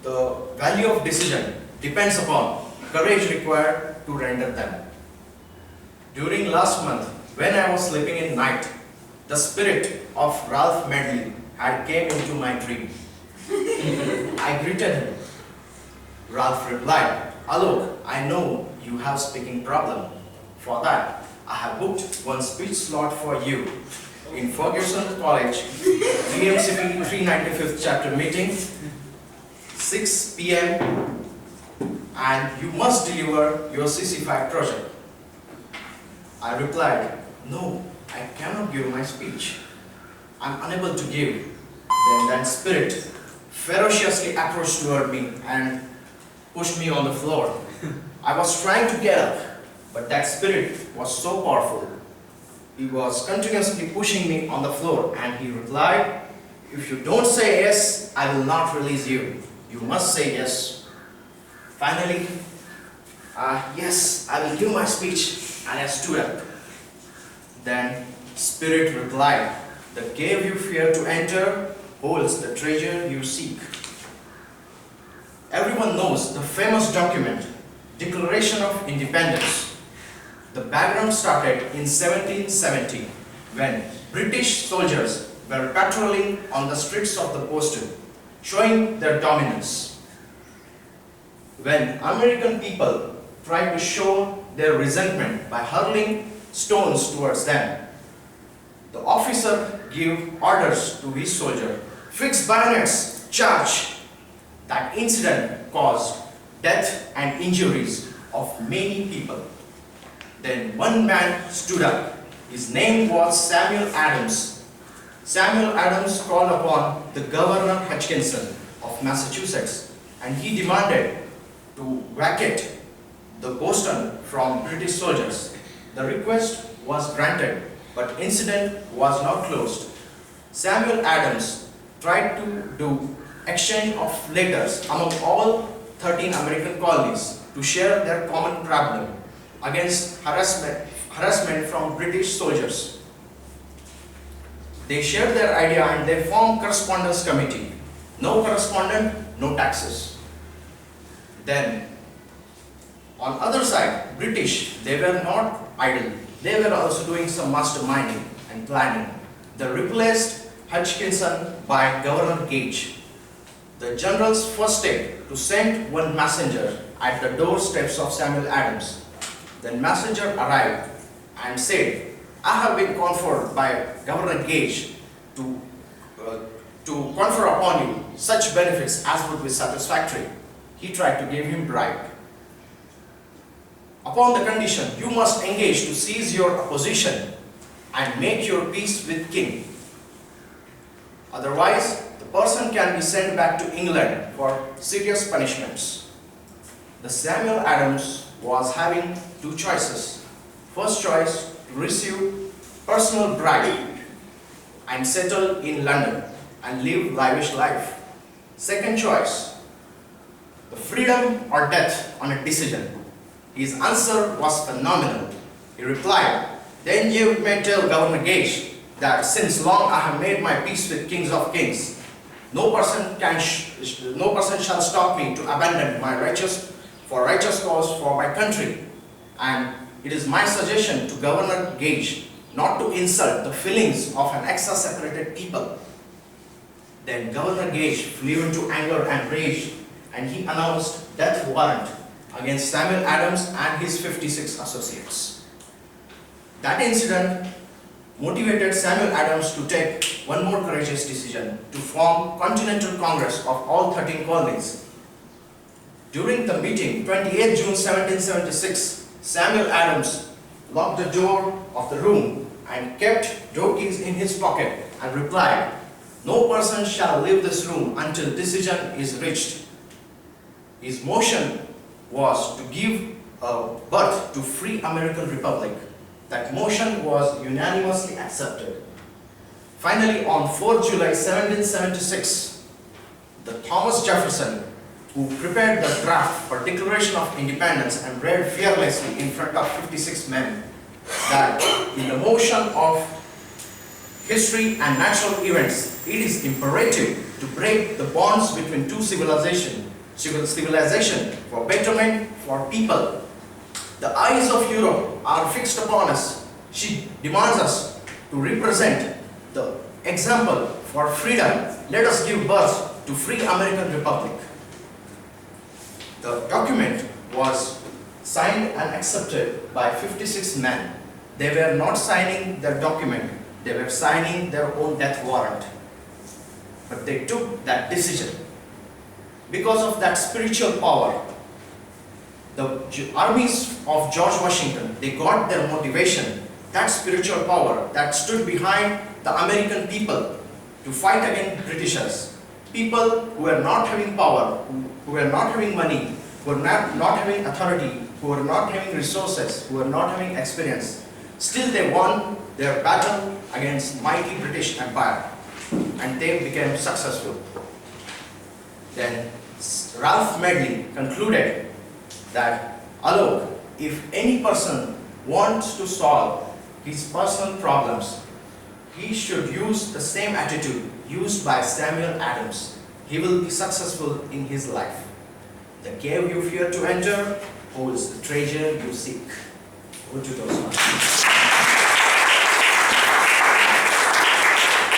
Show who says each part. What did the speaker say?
Speaker 1: The value of decision depends upon courage required to render them. During last month, when I was sleeping in night, the spirit of Ralph Medley had came into my dream. I greeted him. Ralph replied, "Alok, I know you have speaking problem. For that, I have booked one speech slot for you in Ferguson College, GMCP 395th chapter meeting, 6 p.m. and you must deliver your CC5 project." I replied, "No, I cannot give my speech. I'm unable to give." Then that spirit ferociously approached toward me and pushed me on the floor. I was trying to get up, but that spirit was so powerful. He was continuously pushing me on the floor, and he replied, "If you don't say yes, I will not release you. You must say yes." Finally, yes, I will give my speech, and I stood up. Then spirit replied, "The cave you fear to enter holds the treasure you seek." Everyone knows the famous document, Declaration of Independence. The background started in 1770 when British soldiers were patrolling on the streets of the Boston, showing their dominance. When American people tried to show their resentment by hurling stones towards them, the officer gave orders to his soldier, "Fix bayonets, charge." That incident caused death and injuries of many people. Then one man stood up. His name was Samuel Adams. Samuel Adams called upon the Governor Hutchinson of Massachusetts, and he demanded to vacate the Boston from British soldiers. The request was granted, but incident was not closed. Samuel Adams tried to do exchange of letters among all 13 American colonies to share their common problem against harassment from British soldiers. They shared their idea and they formed correspondence committee. No correspondent, no taxes. Then, on other side, British, they were not idle. They were also doing some masterminding and planning. They replaced Hutchinson by Governor Gage. The general's first step to send one messenger at the doorsteps of Samuel Adams. The messenger arrived and said, "I have been conferred by Governor Gage to confer upon you such benefits as would be satisfactory." He tried to give him bribe. "Upon the condition, you must engage to seize your opposition and make your peace with king. Otherwise, the person can be sent back to England for serious punishments." The Samuel Adams was having two choices. First choice, to receive personal bribe and settle in London and live lavish life. Second choice, the freedom or death on a decision. His answer was phenomenal. He replied, "Then you may tell Governor Gage that since long I have made my peace with kings of kings, no person shall stop me to abandon my righteous cause for my country. And it is my suggestion to Governor Gage not to insult the feelings of an extra-separated people." Then Governor Gage flew into anger and rage, and he announced death warrant against Samuel Adams and his 56 associates. That incident motivated Samuel Adams to take one more courageous decision to form Continental Congress of all 13 colonies. During the meeting, 28 June 1776, Samuel Adams locked the door of the room and kept door keys in his pocket and replied, "No person shall leave this room until decision is reached." His motion was to give birth to free American Republic. That motion was unanimously accepted. Finally, on 4th July 1776, the Thomas Jefferson, who prepared the draft for Declaration of Independence and read fearlessly in front of 56 men, that in the motion of history and natural events, it is imperative to break the bonds between two civilization for betterment for people. The eyes of Europe are fixed upon us. She demands us to represent the example for freedom. Let us give birth to free American Republic. The document was signed and accepted by 56 men. They were not signing the document, they were signing their own death warrant. But they took that decision. Because of that spiritual power, the armies of George Washington, they got their motivation, that spiritual power that stood behind the American people to fight against Britishers. People who were not having power, who were not having money, who were not having authority, who were not having resources, who were not having experience. Still they won their battle against mighty British Empire and they became successful. Then Ralph Medley concluded that, Alok, if any person wants to solve his personal problems, he should use the same attitude used by Samuel Adams. He will be successful in his life. The cave you fear to enter holds the treasure you seek. Go to Toastmasters.